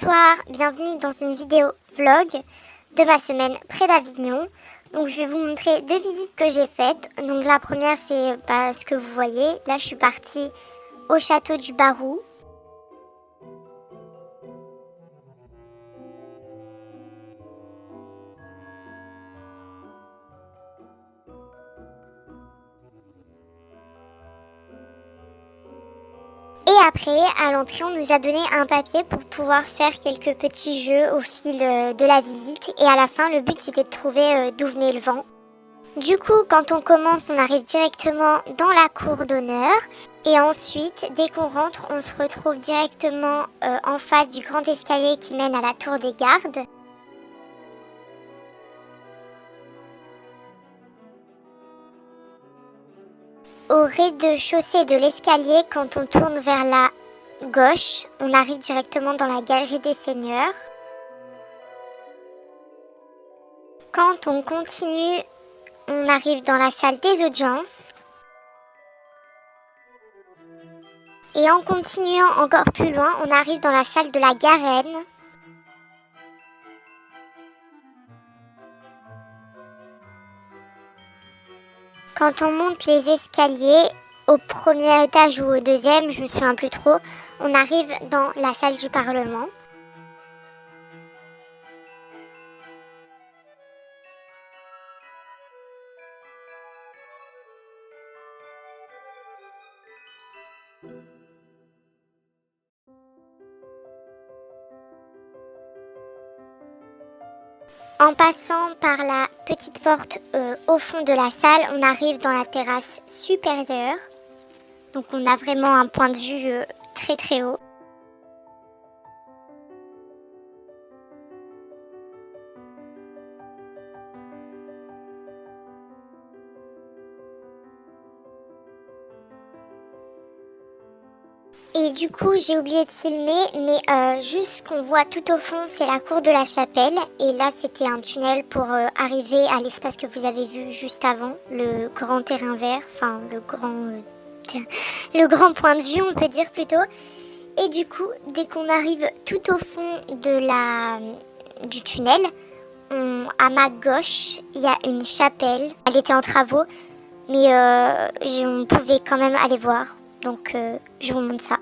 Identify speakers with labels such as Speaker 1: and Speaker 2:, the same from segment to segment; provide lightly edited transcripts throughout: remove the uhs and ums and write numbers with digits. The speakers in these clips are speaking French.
Speaker 1: Bonsoir, bienvenue dans une vidéo vlog de ma semaine près d'Avignon. Donc je vais vous montrer deux visites que j'ai faites. Donc la première c'est ce que vous voyez. Là je suis partie au château du Barou. Et après, à l'entrée, on nous a donné un papier pour pouvoir faire quelques petits jeux au fil de la visite. Et à la fin, le but c'était de trouver d'où venait le vent. Du coup, quand on commence, on arrive directement dans la cour d'honneur. Et ensuite, dès qu'on rentre, on se retrouve directement en face du grand escalier qui mène à la tour des gardes. Au rez-de-chaussée de l'escalier, quand on tourne vers la gauche, on arrive directement dans la galerie des seigneurs. Quand on continue, on arrive dans la salle des audiences. Et en continuant encore plus loin, on arrive dans la salle de la Garenne. Quand on monte les escaliers, au premier étage ou au deuxième, je ne me souviens plus trop, on arrive dans la salle du Parlement. En passant par la petite porte au fond de la salle, on arrive dans la terrasse supérieure. Donc on a vraiment un point de vue très très haut. Et du coup, j'ai oublié de filmer, mais juste ce qu'on voit tout au fond, c'est la cour de la chapelle. Et là, c'était un tunnel pour arriver à l'espace que vous avez vu juste avant, le grand terrain vert, enfin le grand point de vue, on peut dire plutôt. Et du coup, dès qu'on arrive tout au fond du tunnel, à ma gauche, il y a une chapelle. Elle était en travaux, mais on pouvait quand même aller voir. Donc, je vous montre ça.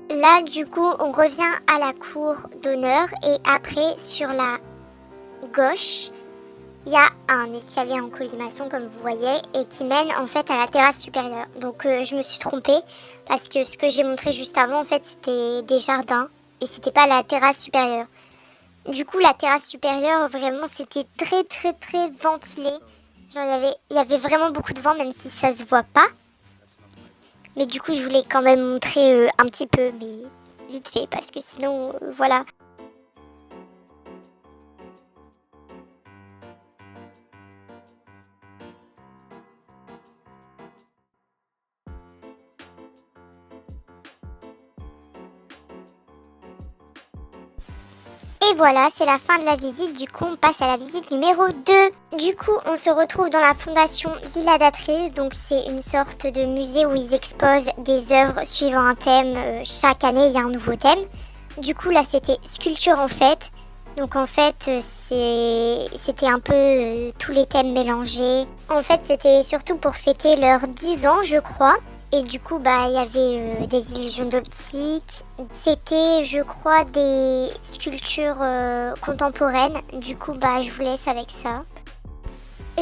Speaker 1: Là, du coup, on revient à la cour d'honneur et après, sur la gauche, il y a un escalier en colimaçon, comme vous voyez, et qui mène en fait à la terrasse supérieure. Donc, je me suis trompée parce que ce que j'ai montré juste avant, en fait, c'était des jardins et c'était pas la terrasse supérieure. Du coup, la terrasse supérieure, vraiment, c'était très, très, très ventilé. Genre, il y avait vraiment beaucoup de vent, même si ça se voit pas. Mais du coup, je voulais quand même montrer un petit peu, mais vite fait, parce que sinon, voilà. Et voilà, c'est la fin de la visite. Du coup, on passe à la visite numéro 2. Du coup, on se retrouve dans la fondation Villa d'Atrice. Donc, c'est une sorte de musée où ils exposent des œuvres suivant un thème. Chaque année, il y a un nouveau thème. Du coup, là, c'était sculpture en fait. Donc, en fait, c'était un peu tous les thèmes mélangés. En fait, c'était surtout pour fêter leurs 10 ans, je crois. Et du coup, il y avait des illusions d'optique. C'était, je crois, des sculptures contemporaines. Du coup, je vous laisse avec ça.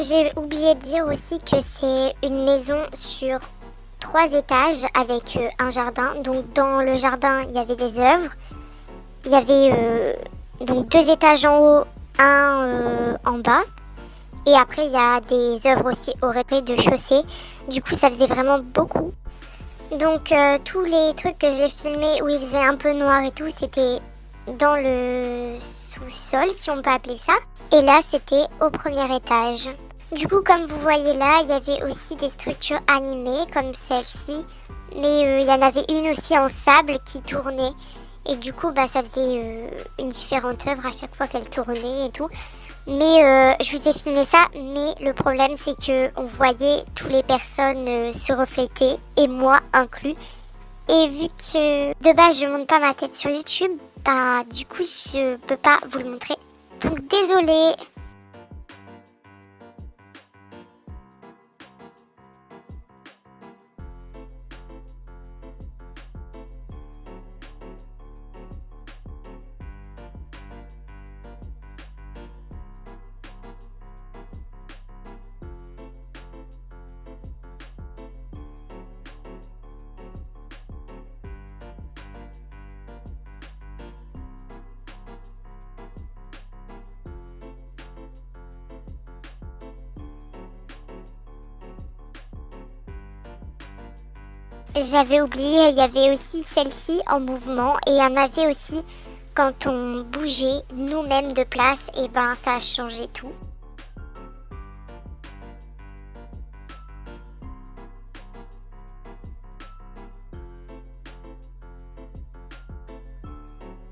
Speaker 1: J'ai oublié de dire aussi que c'est une maison sur 3 étages avec un jardin. Donc dans le jardin, il y avait des œuvres. Il y avait donc 2 étages en haut, un en bas. Et après, il y a des œuvres aussi au rez-de-chaussée. Du coup, ça faisait vraiment beaucoup. Donc tous les trucs que j'ai filmés où il faisait un peu noir et tout, c'était dans le sous-sol, si on peut appeler ça. Et là, c'était au premier étage. Du coup, comme vous voyez là, il y avait aussi des structures animées comme celle-ci. Mais il y en avait une aussi en sable qui tournait. Et du coup, ça faisait une différente œuvre à chaque fois qu'elle tournait et tout. Mais je vous ai filmé ça, mais le problème c'est que on voyait toutes les personnes se refléter, et moi inclus. Et vu que de base je monte pas ma tête sur YouTube, du coup je peux pas vous le montrer. Donc désolée. J'avais oublié, il y avait aussi celle-ci en mouvement et il y en avait aussi quand on bougeait nous-mêmes de place, et ça a changé tout.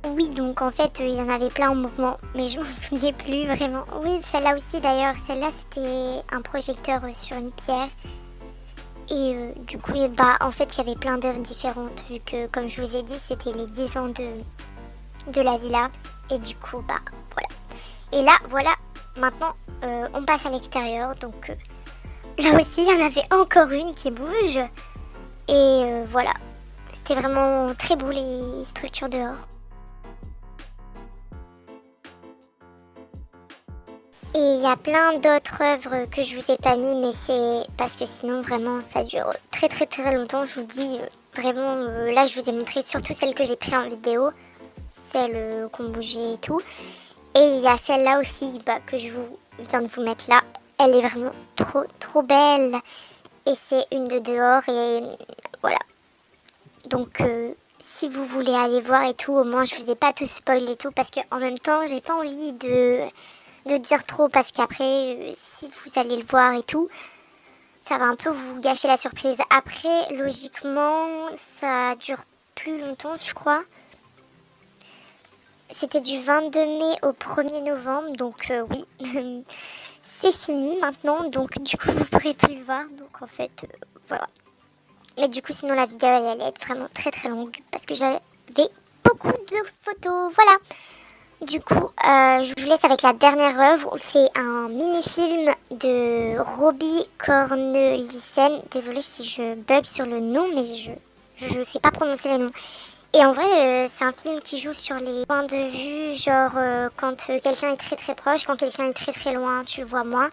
Speaker 1: Oui, donc en fait, il y en avait plein en mouvement, mais je m'en souvenais plus vraiment. Oui, celle-là aussi d'ailleurs, celle-là c'était un projecteur sur une pierre. Et du coup, en fait, il y avait plein d'œuvres différentes, vu que, comme je vous ai dit, c'était les 10 ans de la villa. Et du coup, voilà. Et là, voilà, maintenant, on passe à l'extérieur. Donc là aussi, il y en avait encore une qui bouge. Et voilà, c'est vraiment très beau les structures dehors. Et il y a plein d'autres œuvres que je vous ai pas mis, mais c'est parce que sinon vraiment ça dure très très très longtemps. Je vous dis vraiment, là je vous ai montré surtout celle que j'ai prise en vidéo, celle qu'on bougeait et tout. Et il y a celle-là aussi que je viens de vous mettre là. Elle est vraiment trop trop belle. Et c'est une de dehors et voilà. Donc si vous voulez aller voir et tout, au moins je vous ai pas tout spoil et tout, parce qu'en même temps j'ai pas envie de dire trop, parce qu'après si vous allez le voir et tout, ça va un peu vous gâcher la surprise. Après logiquement ça dure plus longtemps, je crois. C'était du 22 mai au 1er novembre, donc oui, c'est fini maintenant, donc du coup vous pourrez plus le voir, donc en fait voilà. Mais du coup sinon la vidéo elle allait être vraiment très très longue, parce que j'avais beaucoup de photos, voilà. Du coup, je vous laisse avec la dernière œuvre, où c'est un mini-film de Robbie Cornelissen. Désolée si je bug sur le nom, mais je sais pas prononcer les noms. Et en vrai, c'est un film qui joue sur les points de vue, genre quand quelqu'un est très très proche, quand quelqu'un est très très loin, tu le vois moins.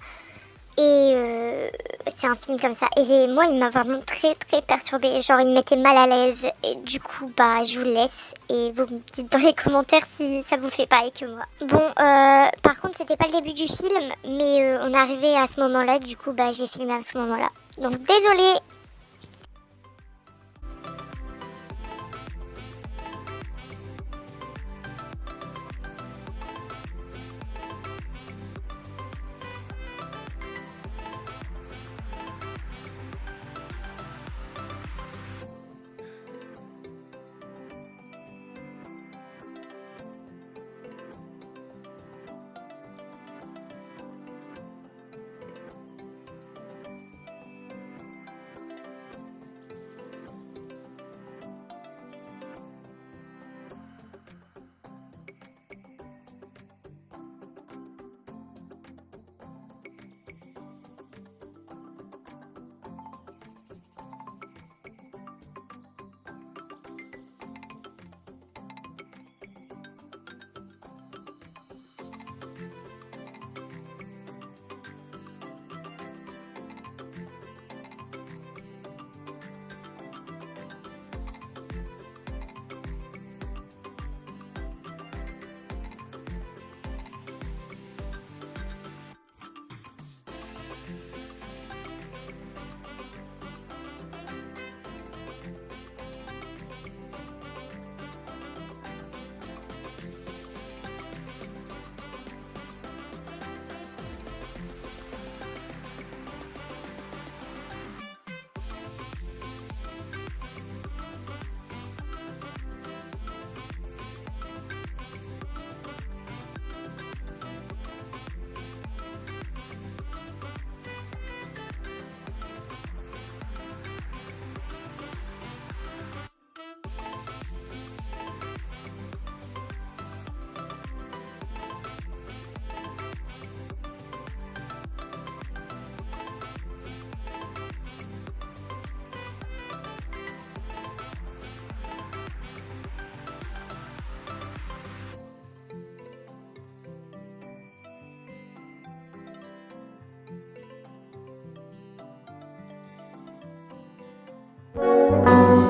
Speaker 1: Et c'est un film comme ça. Et moi, il m'a vraiment très très perturbée. Genre, il me mettait mal à l'aise. Et du coup, je vous laisse. Et vous me dites dans les commentaires si ça vous fait pareil que moi. Bon, par contre, c'était pas le début du film. Mais on est arrivé à ce moment-là. Du coup, j'ai filmé à ce moment-là. Donc, désolée.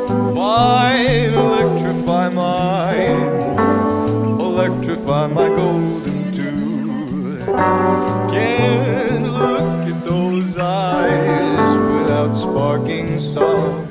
Speaker 2: Fine, electrify my golden tooth. Can't look at those eyes without sparking some